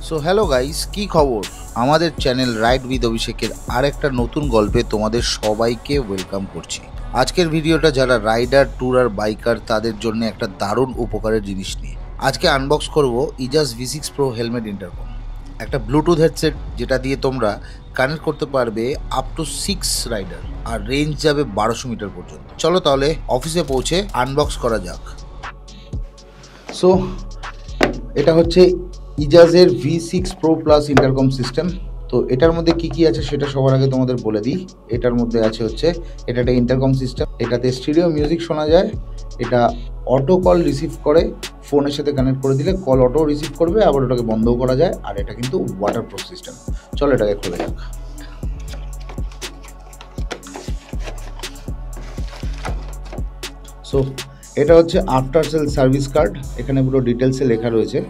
So hello guys, কি খবর? আমাদের চ্যানেল রাইড উইথ অভিষেকের আরেকটা নতুন গল্পে তোমাদের সবাইকে ওয়েলকাম করছি। আজকের ভিডিওটা যারা রাইডার, ট্যুরার, বাইকার তাদের জন্য একটা দারুণ উপকারের জিনিস নিয়ে। আজকে আনবক্স করব ইজাজ V6 Pro হেলমেট ইন্টারকম, একটা ব্লুটুথ হেডসেট যেটা দিয়ে তোমরা কানেক্ট করতে পারবে আপ টু 6 রাইডার, আর রেঞ্জ যাবে 1200 মিটার পর্যন্ত। চলো তাহলে অফিসে পৌঁছে আনবক্স করা যাক। সো এটা হচ্ছে ইজাজের V6 Pro Plus intercom system. তো এটার মধ্যে কি কি আছে সেটা সবার আগে তোমাদের বলে দিই। এটার মধ্যে আছে হচ্ছে এটা একটা ইন্টারকম সিস্টেম, এটাতে স্টিরিও মিউজিক শোনা যায়, এটা অটো কল রিসিভ করে, ফোনের সাথে কানেক্ট করে দিলে কল অটো রিসিভ করবে, আবার ওটাকে বন্ধও করা যায়, আর এটা কিন্তু ওয়াটারপ্রুফ সিস্টেম। চলো এটাকে খুলে যাক। সো এটা হচ্ছে আফটার সেল সার্ভিস কার্ড। এখানে পুরো ডিটেলসে লেখা রয়েছে।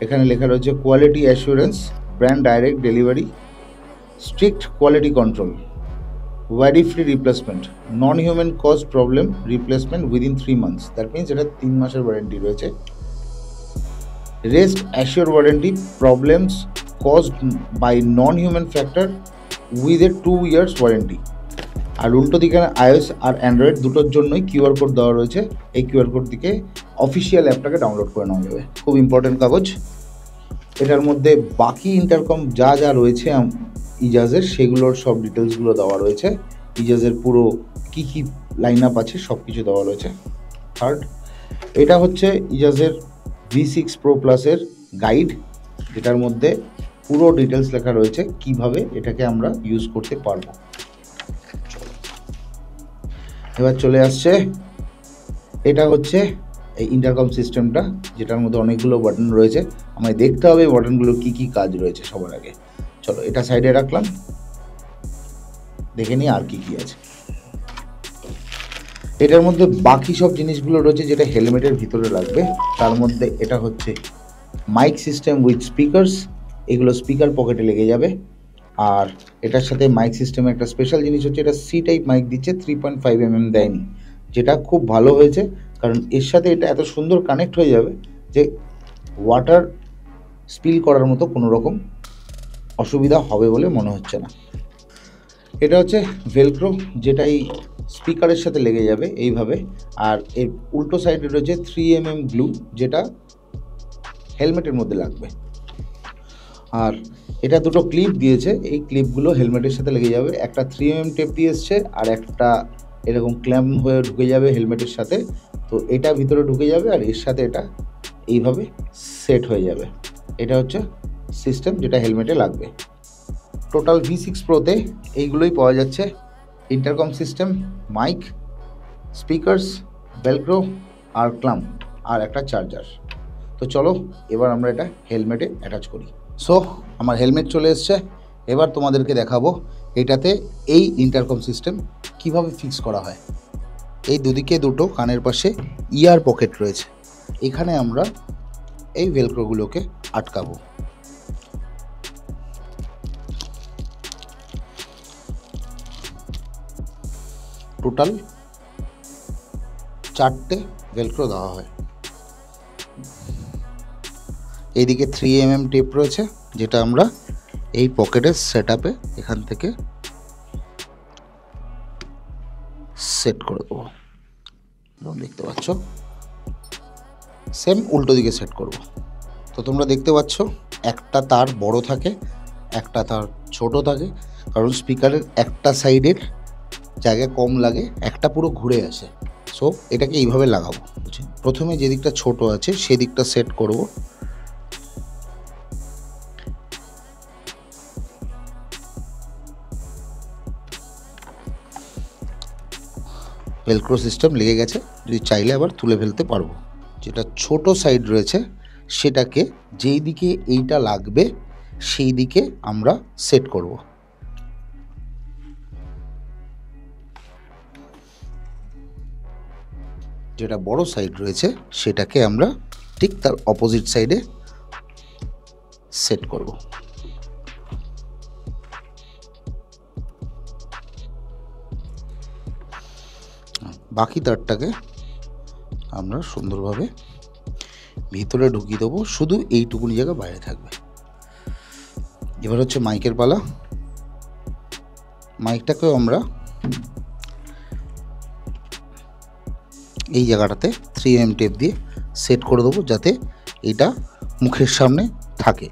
এখানে লেখা রয়েছে quality assurance, brand direct delivery, strict quality control, worry free replacement, non human cause problem replacement within 3 months. That means এটা 3 মাসের ওয়ারেন্টি রয়েছে। Rest assure warranty, problems caused by non human factor with a 2 years warranty. আর উল্টো দিকে iOS আর Android দুটোর জন্যই QR code দেওয়া রয়েছে। এই কিউআর কোড দিকে অফিসিয়াল অ্যাপটাকে ডাউনলোড করে নেওয়া যাবে। খুব ইম্পর্টেন্ট কাগজ। এটার মধ্যে বাকি ইন্টারকম যা যা রয়েছে ইজাজের সেগুলোর সব ডিটেলসগুলো দেওয়া রয়েছে। ইজাজের পুরো কী কী লাইন আপ আছে সব কিছু দেওয়া রয়েছে। থার্ড, এটা হচ্ছে ইজাজের V6 Pro Plus-এর গাইড, যেটার মধ্যে পুরো ডিটেলস লেখা রয়েছে কিভাবে এটাকে আমরা ইউজ করতে পারবো। এবার চলে আসছে, এটা হচ্ছে এই ইন্টারকম সিস্টেমটা, যেটার মধ্যে অনেকগুলো বাটন রয়েছে। আমায় দেখতে হবে বাটনগুলোর কী কী কাজ রয়েছে সবার আগে। চলো এটা সাইডে রাখলাম, দেখে নিই আর কি কি আছে। এটার মধ্যে বাকি সব জিনিসগুলো রয়েছে যেটা হেলমেটের ভিতরে লাগবে। তার মধ্যে এটা হচ্ছে মাইক সিস্টেম উইথ স্পিকারস, এগুলো স্পিকার পকেটে লেগে যাবে। আর এটার সাথে মাইক সিস্টেমে একটা স্পেশাল জিনিস হচ্ছে এটা সি টাইপ মাইক দিচ্ছে, 3.5 mm দেয়নি, যেটা খুব ভালো হয়েছে, কারণ এর সাথে এটা এত সুন্দর কানেক্ট হয়ে যাবে যে ওয়াটার স্পিল করার মতো কোনো রকম অসুবিধা হবে বলে মনে হচ্ছে না। এটা হচ্ছে ভেলক্রো, যেটা এই স্পিকারের সাথে লেগে যাবে এইভাবে। আর এর উল্টো সাইডে রয়েছে 3 mm গ্লু, যেটা হেলমেটের মধ্যে লাগবে। আর এটা দুটো ক্লিপ দিয়েছে, এই ক্লিপগুলো হেলমেটের সাথে লেগে যাবে। একটা 3 mm টেপ দিয়ে এসছে, আর একটা এরকম ক্ল্যাম্প হয়ে ঢুকে যাবে হেলমেটের সাথে। তো এটা ভিতরে ঢুকে যাবে, আর এর সাথে এটা এইভাবে সেট হয়ে যাবে। এটা হচ্ছে সিস্টেম যেটা হেলমেটে লাগবে। টোটাল V6 Pro-তে এইগুলোই পাওয়া যাচ্ছে: intercom system, mic, speakers, velcro, আর ক্লাম্প, আর একটা চার্জার। তো চলো এবার আমরা এটা হেলমেটে অ্যাটাচ করি। সো আমার হেলমেট চলে এসছে। এবার তোমাদেরকে দেখাবো এটাতে এই ইন্টারকম সিস্টেম কিভাবে ফিক্স করা হয়। এই দুদিকে দুটো কানের পাশে ইয়ার পকেট রয়েছে, এখানে আমরা এই ভেলক্রোগুলোকে আটকাবো। টোটাল 4টে ভেলক্রো দেওয়া হয়। এইদিকে 3 mm টেপ রয়েছে, যেটা আমরা এই পকেটের সেটআপে এখান থেকে সেট করে দেবো। দেখতে পাচ্ছ, সেম উল্টো দিকে সেট করব। তো তোমরা দেখতে পাচ্ছ একটা তার বড় থাকে, একটা তার ছোট থাকে, কারণ স্পিকারের একটা সাইডের জায়গা কম লাগে, একটা পুরো ঘুরে আসে। সো এটাকে এইভাবে লাগাবো। প্রথমে যে দিকটা ছোট আছে সেদিকটা সেট করব। ভেলক্রো সিস্টেম লেগে গেছে, যদি চাইলে আবার তুলে ফেলতে পারবো। যেটা ছোট সাইড রয়েছে সেটাকে যেই দিকে এইটা লাগবে সেই দিকে আমরা সেট করব। যেটা বড় সাইড রয়েছে সেটাকে আমরা ঠিক তার অপোজিট সাইডে সেট করব। বাকি তারটাকে আমরা সুন্দরভাবে ভিতরে ঢুকিয়ে দেবো, শুধু এইটুকুনি জায়গা বাইরে থাকবে। এবার হচ্ছে মাইকের পালা। মাইকটাকেও আমরা এই জায়গাটাতে 3mm টেপ দিয়ে সেট করে দেবো, যাতে এটা মুখের সামনে থাকে।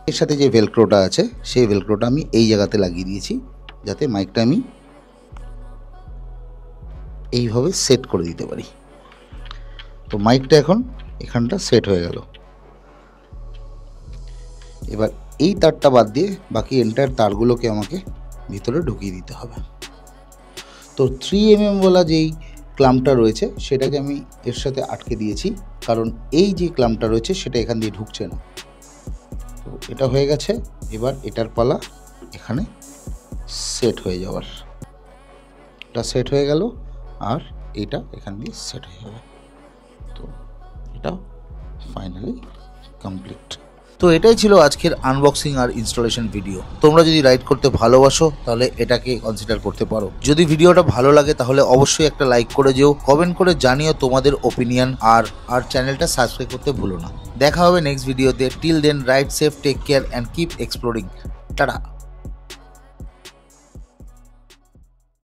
এর সাথে যে ভেলক্রোটা আছে সেই ভেলক্রোটা আমি এই জায়গাতে লাগিয়ে দিয়েছি, যাতে মাইকটা আমি এইভাবে সেট করে দিতে পারি। তো মাইকটা এখন এখানটা সেট হয়ে গেল। এবার এই তারটা বাদ দিয়ে বাকি এন্টায়ার তারগুলোকে আমাকে ভিতরে ঢুকিয়ে দিতে হবে। তো 3mm বলা যেই ক্লাম্পটা রয়েছে সেটাকে আমি এর সাথে আটকে দিয়েছি, কারণ এই যে ক্লাম্পটা রয়েছে সেটা এখান দিয়ে ঢুকছে না। তো এটা হয়ে গেছে। এবার এটার পালা এখানে সেট হয়ে যাওয়ার। এটা সেট হয়ে গেল আর এটা এখান দিয়ে সেট হয়ে যাবে। তো এটা ফাইনালি কমপ্লিট। তো এটাই ছিল আজকের আনবক্সিং আর ইনস্টলেশন ভিডিও। তোমরা যদি রাইড করতে ভালোবাসো তাহলে এটাকে কনসিডার করতে পারো। যদি ভিডিওটা ভালো লাগে তাহলে অবশ্যই একটা লাইক করে যেও, কমেন্ট করে জানিও তোমাদের ওপিনিয়ন, আর চ্যানেলটা সাবস্ক্রাইব করতে ভুলো না। দেখা হবে নেক্সট ভিডিওতে। Till then ride safe, take care and keep exploring. Tata.